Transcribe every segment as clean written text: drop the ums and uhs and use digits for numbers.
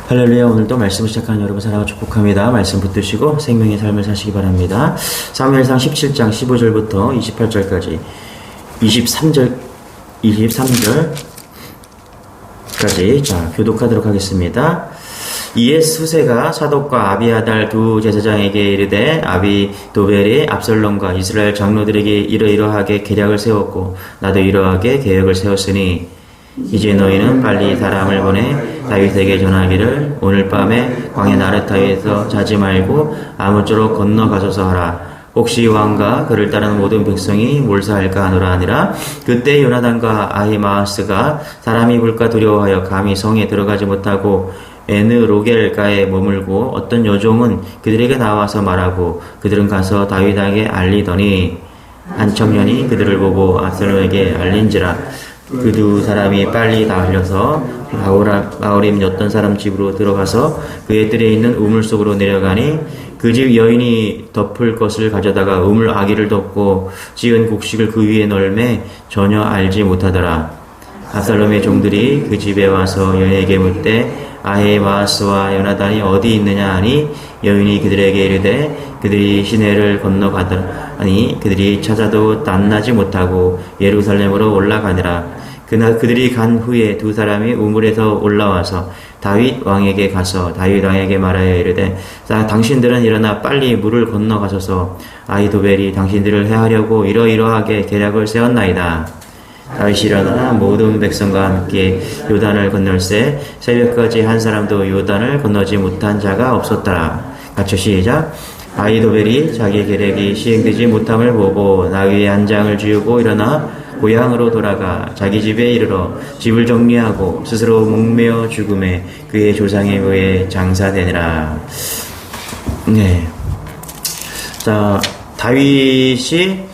할렐루야. 오늘도 말씀을 시작하는 여러분 사랑하고 축복합니다. 말씀 붙드시고 생명의 삶을 사시기 바랍니다. 사무엘상 17장 15절부터 28절까지 23절까지 자 교독하도록 하겠습니다. 이에 수세가 사독과 아비아달 두 제사장에게 이르되 아비도벨이 압살롬과 이스라엘 장로들에게 이러이러하게 계략을 세웠고 나도 이러하게 계획을 세웠으니 이제 너희는 빨리 사람을 보내 다윗에게 전하기를 오늘 밤에 광야 나르타에서 자지 말고 아무쪼록 건너가소서 하라. 혹시 왕과 그를 따르는 모든 백성이 몰사할까 하노라 하니라. 그때 요나단과 아히마아스가 사람이 볼까 두려워하여 감히 성에 들어가지 못하고 에느로겔가에 머물고 어떤 여종은 그들에게 나와서 말하고 그들은 가서 다윗에게 알리더니 한 청년이 그들을 보고 압살롬에게 알린지라. 그 두 사람이 빨리 달려서 바오림 어떤 사람 집으로 들어가서 그의 뜰에 있는 우물 속으로 내려가니 그 집 여인이 덮을 것을 가져다가 우물 아기를 덮고 지은 곡식을 그 위에 널매 전혀 알지 못하더라. 압살롬의 종들이 그 집에 와서 여인에게 묻되 아히마아스와 요나단이 어디 있느냐 하니 여인이 그들에게 이르되 그들이 시내를 건너가더니 그들이 찾아도 만나지 못하고 예루살렘으로 올라가니라. 그날 그들이 간 후에 두 사람이 우물에서 올라와서 다윗 왕에게 가서 다윗 왕에게 말하여 이르되 당신들은 일어나 빨리 물을 건너가소서. 아히도벨이 당신들을 해하려고 이러이러하게 계략을 세웠나이다. 다윗이 일어나 모든 백성과 함께 요단을 건널세 새벽까지 한 사람도 요단을 건너지 못한 자가 없었더라. 같이 시작. 아히도벨이 자기 계략이 시행되지 못함을 보고 나귀의 한 장을 지우고 일어나 고향으로 돌아가 자기 집에 이르러 집을 정리하고 스스로 목매어 죽음에 그의 조상에 의해 장사되니라. 네. 자, 다윗이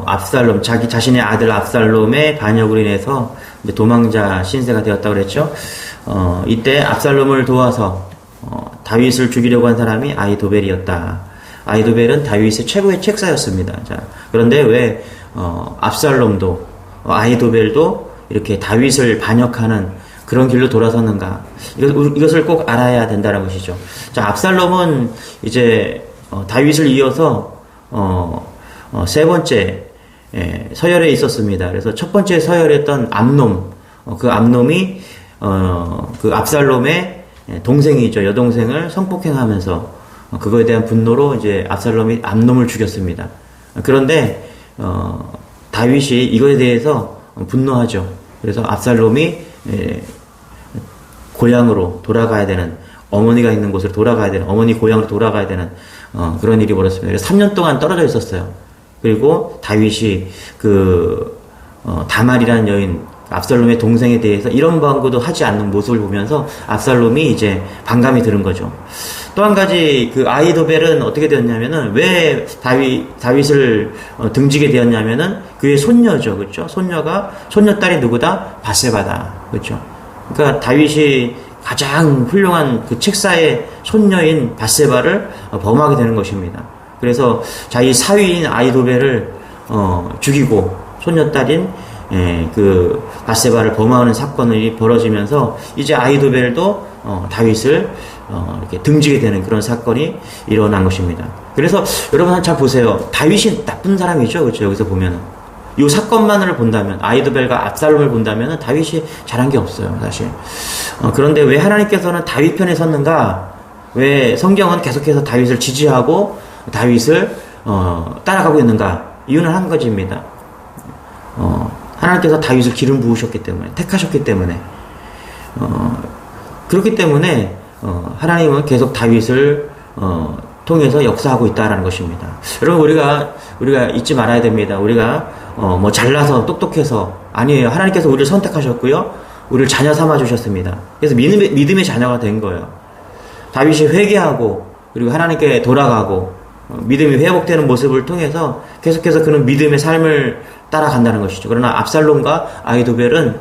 압살롬, 자신의 아들 압살롬의 반역으로 인해서 이제 도망자 신세가 되었다고 그랬죠. 이때 압살롬을 도와서 다윗을 죽이려고 한 사람이 아히도벨이었다. 아히도벨은 다윗의 최고의 책사였습니다. 자, 그런데 왜 압살롬도 아히도벨도 이렇게 다윗을 반역하는 그런 길로 돌아섰는가? 이것을 꼭 알아야 된다는 것이죠. 자, 압살롬은 이제 다윗을 이어서 세 번째 서열에 있었습니다. 그래서 첫 번째 서열했던 암놈, 그 암놈이 그 압살롬의 동생이죠. 여동생을 성폭행하면서 그거에 대한 분노로 이제 압살롬이 암놈을 죽였습니다. 그런데 다윗이 이거에 대해서 분노하죠. 그래서 압살롬이 고향으로 돌아가야 되는, 어머니가 있는 곳으로 돌아가야 되는, 어머니 고향으로 돌아가야 되는 그런 일이 벌어졌습니다. 그래서 3년 동안 떨어져 있었어요. 그리고 다윗이 다말이라는 여인, 압살롬의 동생에 대해서 이런 방구도 하지 않는 모습을 보면서 압살롬이 이제 반감이 드는 거죠. 또 한 가지 그 아히도벨은 어떻게 되었냐면은 왜 다윗을 등지게 되었냐면은 그의 손녀죠, 그렇죠? 손녀딸이 누구다? 바세바다, 그렇죠? 그러니까 다윗이 가장 훌륭한 그 책사의 손녀인 바세바를 범하게 되는 것입니다. 그래서 자기 사위인 아히도벨을 죽이고 손녀딸인 그 바세바를 범하는 사건이 벌어지면서 이제 아히도벨도 다윗을 이렇게 등지게 되는 그런 사건이 일어난 것입니다. 그래서 여러분 잘 보세요. 다윗이 나쁜 사람이죠, 그렇죠? 여기서 보면은 이 사건만을 본다면, 아히도벨과 압살롬을 본다면 다윗이 잘한 게 없어요, 사실. 그런데 왜 하나님께서는 다윗 편에 섰는가? 왜 성경은 계속해서 다윗을 지지하고 다윗을 따라가고 있는가? 이유는 한 가지입니다. 하나님께서 다윗을 기름 부으셨기 때문에, 택하셨기 때문에, 그렇기 때문에 하나님은 계속 다윗을 통해서 역사하고 있다라는 것입니다. 여러분, 우리가 잊지 말아야 됩니다. 우리가 뭐 잘나서 똑똑해서 아니에요. 하나님께서 우리를 선택하셨고요, 우리를 자녀 삼아 주셨습니다. 그래서 믿음의 자녀가 된 거예요. 다윗이 회개하고 그리고 하나님께 돌아가고 믿음이 회복되는 모습을 통해서 계속해서 그는 믿음의 삶을 따라간다는 것이죠. 그러나 압살롬과 아히도벨은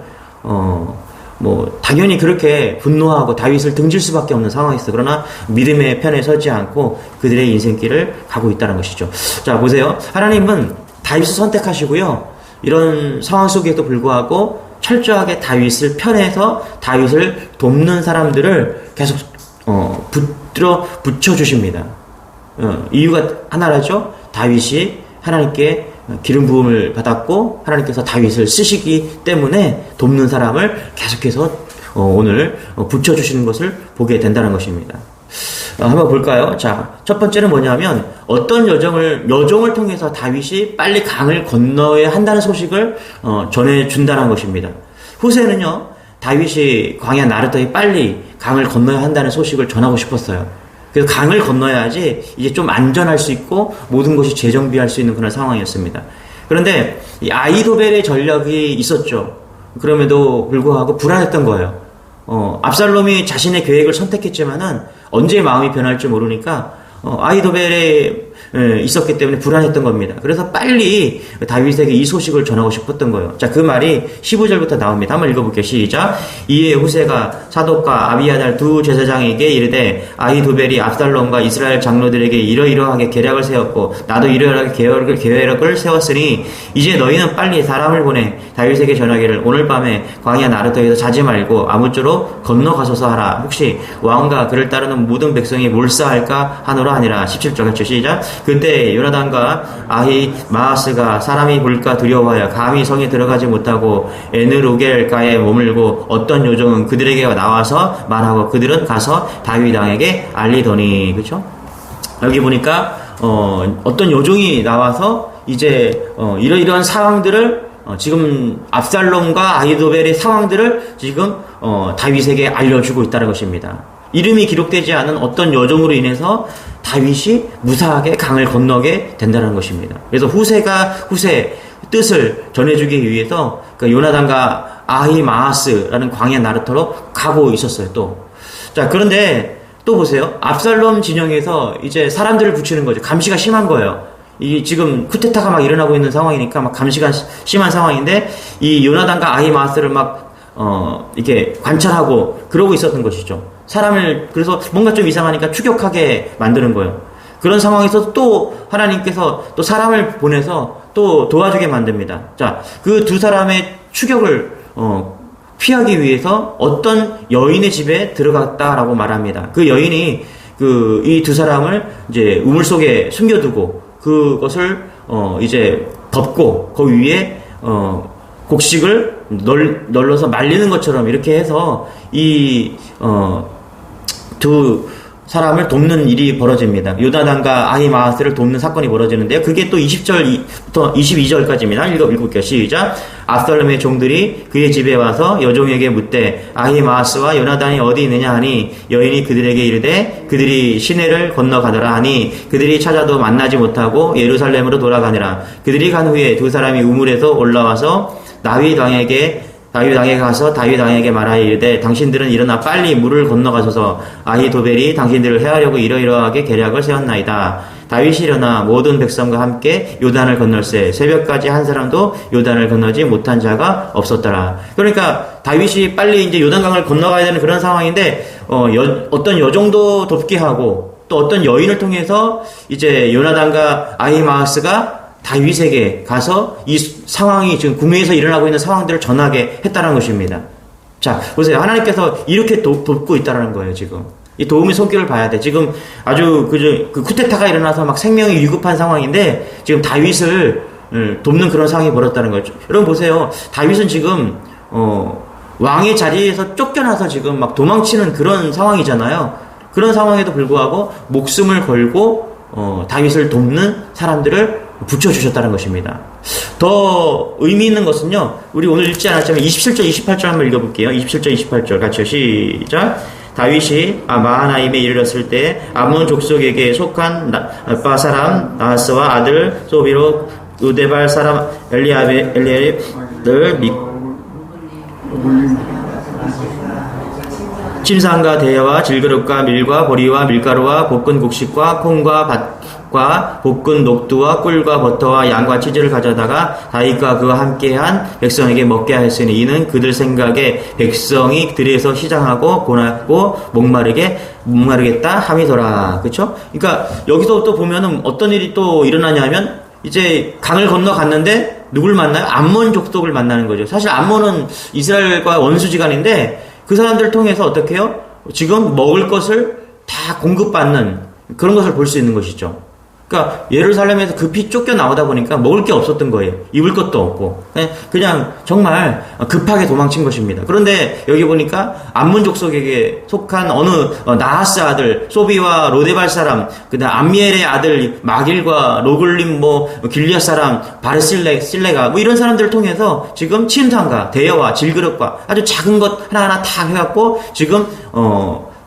뭐 당연히 그렇게 분노하고 다윗을 등질 수밖에 없는 상황이었어요. 그러나 믿음의 편에 서지 않고 그들의 인생길을 가고 있다는 것이죠. 자, 보세요. 하나님은 다윗을 선택하시고요, 이런 상황 속에도 불구하고 철저하게 다윗을 편해서 다윗을 돕는 사람들을 계속 붙여주십니다. 이유가 하나라죠. 다윗이 하나님께 기름 부음을 받았고 하나님께서 다윗을 쓰시기 때문에 돕는 사람을 계속해서 오늘 붙여주시는 것을 보게 된다는 것입니다. 한번 볼까요? 자, 첫 번째는 뭐냐면 어떤 여정을 통해서 다윗이 빨리 강을 건너야 한다는 소식을 전해준다는 것입니다. 후세는요, 다윗이 광야 나르터에 빨리 강을 건너야 한다는 소식을 전하고 싶었어요. 그래서 강을 건너야지 이제 좀 안전할 수 있고 모든 것이 재정비할 수 있는 그런 상황이었습니다. 그런데 이 아히도벨의 전략이 있었죠. 그럼에도 불구하고 불안했던 거예요. 압살롬이 자신의 계획을 선택했지만은 언제 마음이 변할지 모르니까 아히도벨에 있었기 때문에 불안했던 겁니다. 그래서 빨리 다윗에게 이 소식을 전하고 싶었던 거예요. 자, 그 말이 15절부터 나옵니다. 한번 읽어볼게요. 시작. 이에 후세가 사독과 아비아달 두 제사장에게 이르되 아히도벨이 압살롬과 이스라엘 장로들에게 이러이러하게 계략을 세웠고 나도 이러이러하게 계략을 세웠으니 이제 너희는 빨리 사람을 보내 다윗에게 전하기를 오늘 밤에 광야 나르터에서 자지 말고 아무쪼록 건너가소서 하라. 혹시 왕과 그를 따르는 모든 백성이 몰사할까 하노라 하니라. 17절 같이 시작. 그때 요나단과 아히마아스가 사람이 볼까 두려워하여 감히 성에 들어가지 못하고 에느로겔가에 머물고 어떤 요정은 그들에게 나와서 말하고 그들은 가서 다윗 왕에게 알리더니. 그렇죠? 여기 보니까 어떤 요정이 나와서 이제 이러이러한 상황들을 지금 압살롬과 아히도벨의 상황들을 지금 다윗에게 알려주고 있다는 것입니다. 이름이 기록되지 않은 어떤 여정으로 인해서 다윗이 무사하게 강을 건너게 된다는 것입니다. 그래서 후세 뜻을 전해주기 위해서 요나단과 아히마아스라는 광야 나르터로 가고 있었어요. 자, 그런데 또 보세요. 압살롬 진영에서 이제 사람들을 붙이는 거죠. 감시가 심한 거예요. 이 지금 쿠데타가 막 일어나고 있는 상황이니까 막 감시가 심한 상황인데 이 요나단과 아히마아스를 막 이렇게 관찰하고 그러고 있었던 것이죠. 그래서 뭔가 좀 이상하니까 추격하게 만드는 거예요. 그런 상황에서 또 하나님께서 또 사람을 보내서 또 도와주게 만듭니다. 자, 그 두 사람의 추격을 피하기 위해서 어떤 여인의 집에 들어갔다라고 말합니다. 그 여인이 이 두 사람을 이제 우물 속에 숨겨두고 그것을 이제 덮고 그 위에 곡식을 널러서 말리는 것처럼 이렇게 해서 두 사람을 돕는 일이 벌어집니다. 요나단과 아히마아스를 돕는 사건이 벌어지는데요. 그게 또 20절부터 22절까지입니다. 읽어볼게요. 시작. 압살롬의 종들이 그의 집에 와서 여종에게 묻되 아히마아스와 요나단이 어디 있느냐 하니 여인이 그들에게 이르되 그들이 시내를 건너가더라 하니 그들이 찾아도 만나지 못하고 예루살렘으로 돌아가니라. 그들이 간 후에 두 사람이 우물에서 올라와서 다윗 왕에게 가서 다윗 왕에게 말하여 이르되 당신들은 일어나 빨리 물을 건너가소서 아히도벨이 당신들을 해하려고 이러이러하게 계략을 세웠나이다. 다윗이 일어나 모든 백성과 함께 요단을 건널세 새벽까지 한 사람도 요단을 건너지 못한 자가 없었더라. 그러니까 다윗이 빨리 이제 요단강을 건너가야 되는 그런 상황인데 어떤 여종도 돕게 하고 또 어떤 여인을 통해서 이제 요나단과 아히마아스가 다윗에게 가서 이 상황이 지금 구매에서 일어나고 있는 상황들을 전하게 했다는 것입니다. 자, 보세요. 하나님께서 이렇게 돕고 있다는 거예요, 지금. 이 도움의 손길을 봐야 돼. 지금 아주 그 쿠데타가 일어나서 막 생명이 위급한 상황인데 지금 다윗을 돕는 그런 상황이 벌어졌다는 거죠. 여러분 보세요. 다윗은 지금 왕의 자리에서 쫓겨나서 지금 막 도망치는 그런 상황이잖아요. 그런 상황에도 불구하고 목숨을 걸고 다윗을 돕는 사람들을 붙여주셨다는 것입니다. 더 의미 있는 것은요, 우리 오늘 읽지 않았지만 27절, 28절 한번 읽어볼게요. 27절, 28절 같이요. 시작. 다윗이 마하나임에 이르렀을 때 아몬 족속에게 속한 바 사람 나하스와 아들 소비로 우데발 사람 엘리압을 침상과 대야와 질그릇과 밀과 보리와 밀가루와 볶은 곡식과 콩과 밭과 볶은 녹두와 꿀과 버터와 양과 치즈를 가져다가 다윗과 그와 함께한 백성에게 먹게 하였으니 이는 그들 생각에 백성이 들에서 시장하고 고났고 목마르겠다 함이더라. 그렇죠? 그러니까 여기서 또 보면은 어떤 일이 또 일어나냐면 이제 강을 건너갔는데 누굴 만나요? 암몬 족속을 만나는 거죠. 사실 암몬은 이스라엘과 원수지간인데 그 사람들을 통해서 어떻게 해요? 지금 먹을 것을 다 공급받는 그런 것을 볼 수 있는 것이죠. 그러니까 예루살렘에서 급히 쫓겨나오다 보니까 먹을 게 없었던 거예요. 입을 것도 없고 그냥 정말 급하게 도망친 것입니다. 그런데 여기 보니까 암몬 족속에게 속한 어느 나하스 아들 소비와 로데발 사람, 그다음 암미엘의 아들 마길과 로글림 길리앗 사람 바르실레가 이런 사람들을 통해서 지금 침상과 대여와 질그릇과 아주 작은 것 하나하나 다 해갖고 지금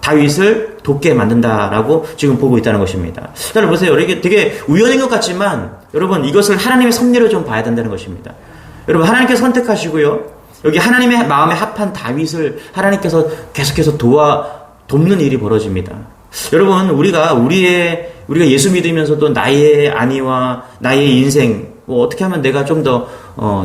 다윗을 돕게 만든다라고 지금 보고 있다는 것입니다. 자, 보세요. 이게 되게 우연인 것 같지만 여러분 이것을 하나님의 섭리로 좀 봐야 된다는 것입니다. 여러분 하나님께서 선택하시고요. 여기 하나님의 마음에 합한 다윗을 하나님께서 계속해서 돕는 일이 벌어집니다. 여러분 우리가 예수 믿으면서도 나의 안위와 나의 인생 어떻게 하면 내가 좀 더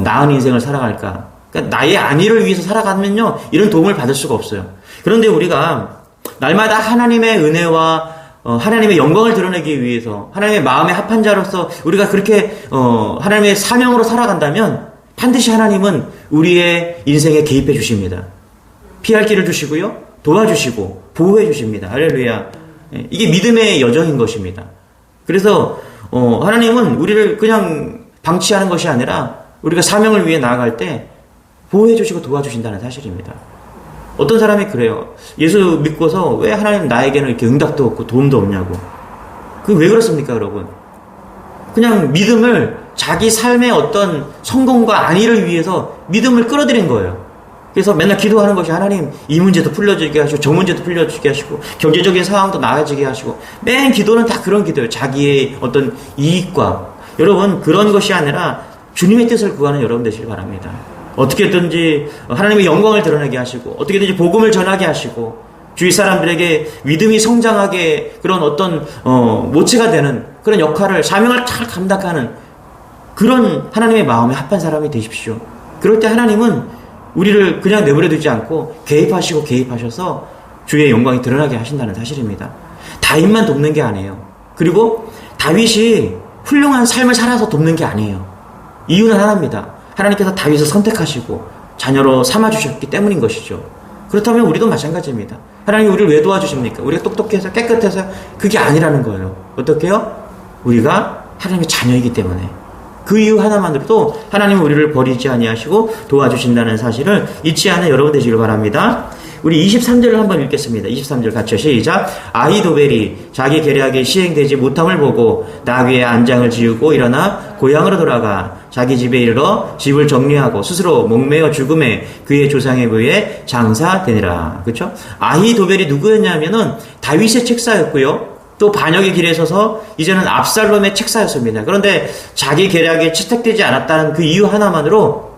나은 인생을 살아갈까? 그러니까 나의 안위를 위해서 살아가면요 이런 도움을 받을 수가 없어요. 그런데 우리가 날마다 하나님의 은혜와 하나님의 영광을 드러내기 위해서 하나님의 마음에 합한 자로서 우리가 그렇게 하나님의 사명으로 살아간다면 반드시 하나님은 우리의 인생에 개입해 주십니다. 피할 길을 주시고요. 도와주시고 보호해 주십니다. 할렐루야. 이게 믿음의 여정인 것입니다. 그래서 하나님은 우리를 그냥 방치하는 것이 아니라 우리가 사명을 위해 나아갈 때 보호해 주시고 도와주신다는 사실입니다. 어떤 사람이 그래요. 예수 믿고서 왜 하나님 나에게는 이렇게 응답도 없고 도움도 없냐고. 그게 왜 그렇습니까, 여러분? 그냥 믿음을 자기 삶의 어떤 성공과 안위를 위해서 믿음을 끌어들인 거예요. 그래서 맨날 기도하는 것이 하나님 이 문제도 풀려지게 하시고 저 문제도 풀려지게 하시고 경제적인 상황도 나아지게 하시고 맨 기도는 다 그런 기도예요. 자기의 어떤 이익과. 여러분 그런 것이 아니라 주님의 뜻을 구하는 여러분 되시길 바랍니다. 어떻게든지 하나님의 영광을 드러내게 하시고 어떻게든지 복음을 전하게 하시고 주위 사람들에게 믿음이 성장하게 그런 어떤 모체가 되는 그런 역할을 사명을 잘 감당하는 그런 하나님의 마음에 합한 사람이 되십시오. 그럴 때 하나님은 우리를 그냥 내버려 두지 않고 개입하셔서 주의 영광이 드러나게 하신다는 사실입니다. 다윗만 돕는 게 아니에요. 그리고 다윗이 훌륭한 삶을 살아서 돕는 게 아니에요. 이유는 하나입니다. 하나님께서 다윗을 선택하시고 자녀로 삼아주셨기 때문인 것이죠. 그렇다면 우리도 마찬가지입니다. 하나님 우리를 왜 도와주십니까? 우리가 똑똑해서 깨끗해서 그게 아니라는 거예요. 어떻게 해요? 우리가 하나님의 자녀이기 때문에 그 이유 하나만으로도 하나님은 우리를 버리지 아니하시고 도와주신다는 사실을 잊지 않은 여러분 되시길 바랍니다. 우리 23절을 한번 읽겠습니다. 23절 같이 시작. 아히도벨이 자기 계략이 시행되지 못함을 보고 나귀의 안장을 지우고 일어나 고향으로 돌아가 자기 집에 이르러 집을 정리하고 스스로 목매어 죽음에 그의 조상에 의해 장사되니라. 그렇죠? 아히도벨이 누구였냐면은 다윗의 책사였고요. 또 반역의 길에 서서 이제는 압살롬의 책사였습니다. 그런데 자기 계략이 채택되지 않았다는 그 이유 하나만으로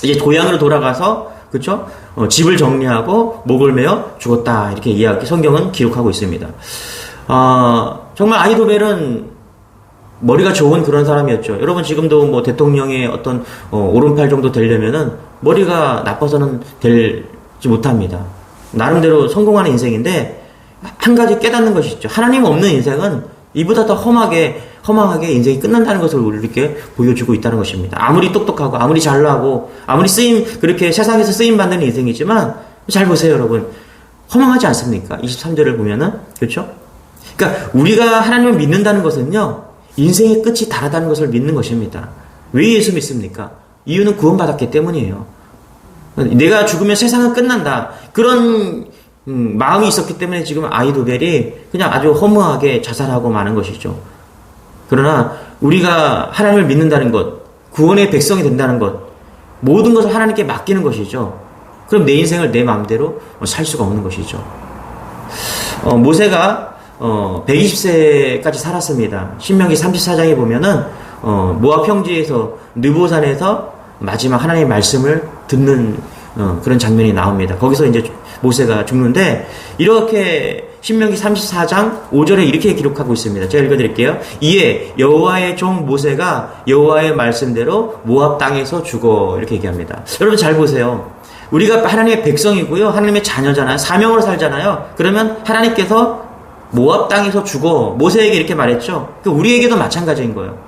이제 고향으로 돌아가서 그렇죠? 집을 정리하고 목을 메어 죽었다. 이렇게 성경은 기록하고 있습니다. 정말 아히도벨은 머리가 좋은 그런 사람이었죠. 여러분 지금도 뭐 대통령의 어떤 오른팔 정도 되려면은 머리가 나빠서는 되지 못합니다. 나름대로 성공하는 인생인데 한 가지 깨닫는 것이 있죠. 하나님 없는 인생은 이보다 더 허망하게 인생이 끝난다는 것을 우리에게 보여주고 있다는 것입니다. 아무리 똑똑하고 아무리 잘나고 아무리 그렇게 세상에서 쓰임받는 인생이지만 잘 보세요 여러분. 허망하지 않습니까? 23절을 보면은 그렇죠? 그러니까 우리가 하나님을 믿는다는 것은요 인생의 끝이 다르다는 것을 믿는 것입니다. 왜 예수 믿습니까? 이유는 구원받았기 때문이에요. 내가 죽으면 세상은 끝난다. 그런 마음이 있었기 때문에 지금 아히도벨이 그냥 아주 허무하게 자살하고 마는 것이죠. 그러나 우리가 하나님을 믿는다는 것, 구원의 백성이 된다는 것, 모든 것을 하나님께 맡기는 것이죠. 그럼 내 인생을 내 마음대로 살 수가 없는 것이죠. 모세가 120세까지 살았습니다. 신명기 34장에 보면은 모압 평지에서 느보산에서 마지막 하나님의 말씀을 듣는 그런 장면이 나옵니다. 거기서 이제 모세가 죽는데 이렇게 신명기 34장 5절에 이렇게 기록하고 있습니다. 제가 읽어드릴게요. 이에 여호와의 종 모세가 여호와의 말씀대로 모압 땅에서 죽어 이렇게 얘기합니다. 여러분 잘 보세요. 우리가 하나님의 백성이고요. 하나님의 자녀잖아요. 사명으로 살잖아요. 그러면 하나님께서 모압 땅에서 죽어 모세에게 이렇게 말했죠. 우리에게도 마찬가지인 거예요.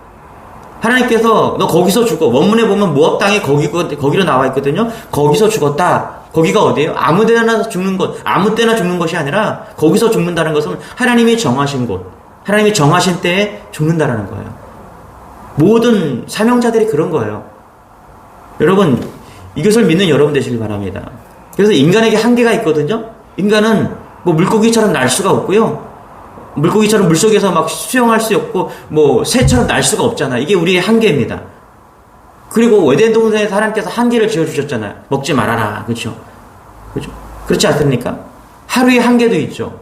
하나님께서 너 거기서 죽어. 원문에 보면 모압 땅이 거기로 나와 있거든요. 거기서 죽었다. 거기가 어디예요? 아무 데나 죽는 것, 아무 때나 죽는 것이 아니라 거기서 죽는다는 것은 하나님이 정하신 곳, 하나님이 정하신 때에 죽는다라는 거예요. 모든 사명자들이 그런 거예요. 여러분, 이것을 믿는 여러분 되시길 바랍니다. 그래서 인간에게 한계가 있거든요. 인간은 뭐 물고기처럼 날 수가 없고요. 물고기처럼 물속에서 막 수영할 수 없고 뭐 새처럼 날 수가 없잖아요. 이게 우리의 한계입니다. 그리고 에덴 동산에서 하나님께서 한계를 지어주셨잖아요. 먹지 말아라. 그렇죠? 그렇죠? 그렇지 않습니까? 하루의 한계도 있죠.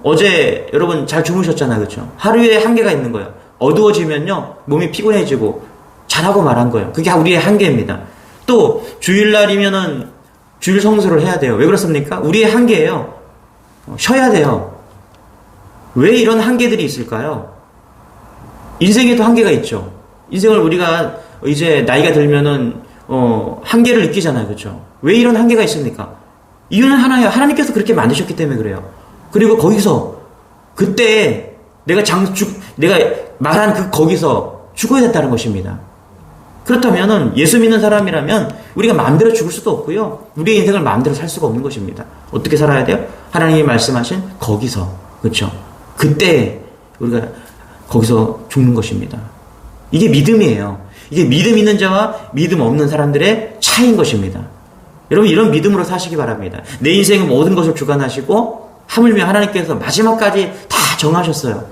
어제 여러분 잘 주무셨잖아요. 그렇죠? 하루에 한계가 있는 거예요. 어두워지면요 몸이 피곤해지고 자라고 말한 거예요. 그게 우리의 한계입니다. 또 주일날이면은 주일 성수를 해야 돼요. 왜 그렇습니까? 우리의 한계예요. 쉬어야 돼요. 왜 이런 한계들이 있을까요? 인생에도 한계가 있죠. 인생을 우리가 이제 나이가 들면은 한계를 느끼잖아요. 그렇죠? 왜 이런 한계가 있습니까? 이유는 하나예요. 하나님께서 그렇게 만드셨기 때문에 그래요. 그리고 거기서 그때 내가 말한 거기서 죽어야 됐다는 것입니다. 그렇다면은 예수 믿는 사람이라면 우리가 마음대로 죽을 수도 없고요. 우리의 인생을 마음대로 살 수가 없는 것입니다. 어떻게 살아야 돼요? 하나님이 말씀하신 거기서. 그렇죠? 그때 우리가 거기서 죽는 것입니다. 이게 믿음이에요. 이게 믿음 있는 자와 믿음 없는 사람들의 차이인 것입니다. 여러분 이런 믿음으로 사시기 바랍니다. 내 인생의 모든 것을 주관하시고 하물며 하나님께서 마지막까지 다 정하셨어요.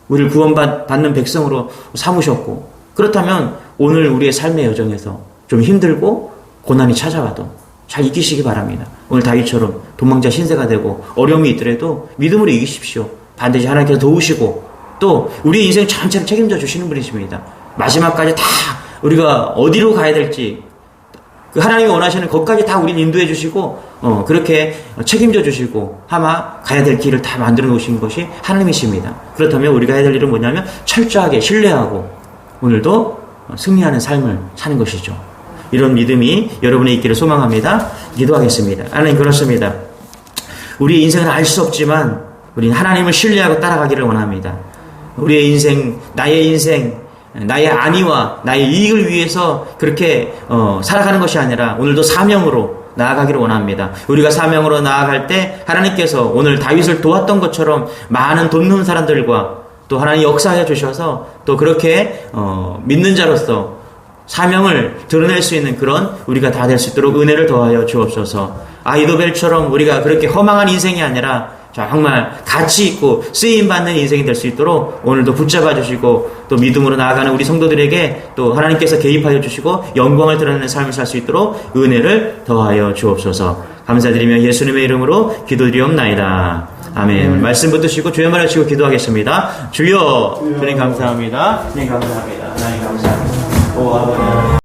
우리를 구원받는 백성으로 삼으셨고 그렇다면 오늘 우리의 삶의 여정에서 좀 힘들고 고난이 찾아와도 잘 이기시기 바랍니다. 오늘 다윗처럼 도망자 신세가 되고 어려움이 있더라도 믿음으로 이기십시오. 반드시 하나님께서 도우시고 또 우리의 인생 전체를 책임져 주시는 분이십니다. 마지막까지 다 우리가 어디로 가야 될지 하나님이 원하시는 것까지 다 우리는 인도해 주시고 그렇게 책임져 주시고 아마 가야 될 길을 다 만들어 놓으신 것이 하나님이십니다. 그렇다면 우리가 해야 될 일은 뭐냐면 철저하게 신뢰하고 오늘도 승리하는 삶을 사는 것이죠. 이런 믿음이 여러분의 있기를 소망합니다. 기도하겠습니다. 하나님 그렇습니다. 우리의 인생을 알 수 없지만 우리는 하나님을 신뢰하고 따라가기를 원합니다. 우리의 인생, 나의 인생, 나의 안위와 나의 이익을 위해서 그렇게 살아가는 것이 아니라 오늘도 사명으로 나아가기를 원합니다. 우리가 사명으로 나아갈 때 하나님께서 오늘 다윗을 도왔던 것처럼 많은 돕는 사람들과 또 하나님 역사해 주셔서 또 그렇게 믿는 자로서 사명을 드러낼 수 있는 그런 우리가 다 될 수 있도록 은혜를 더하여 주옵소서. 아히도벨처럼 우리가 그렇게 허망한 인생이 아니라 정말 가치 있고 쓰임받는 인생이 될 수 있도록 오늘도 붙잡아 주시고 또 믿음으로 나아가는 우리 성도들에게 또 하나님께서 개입하여 주시고 영광을 드러내는 삶을 살 수 있도록 은혜를 더하여 주옵소서. 감사드리며 예수님의 이름으로 기도드리옵나이다. 아멘. 말씀 붙드시고 주여 말하시고 기도하겠습니다. 주여, 주님 감사합니다. 주님 감사합니다. 하나님 감사합니다. 오 아버지.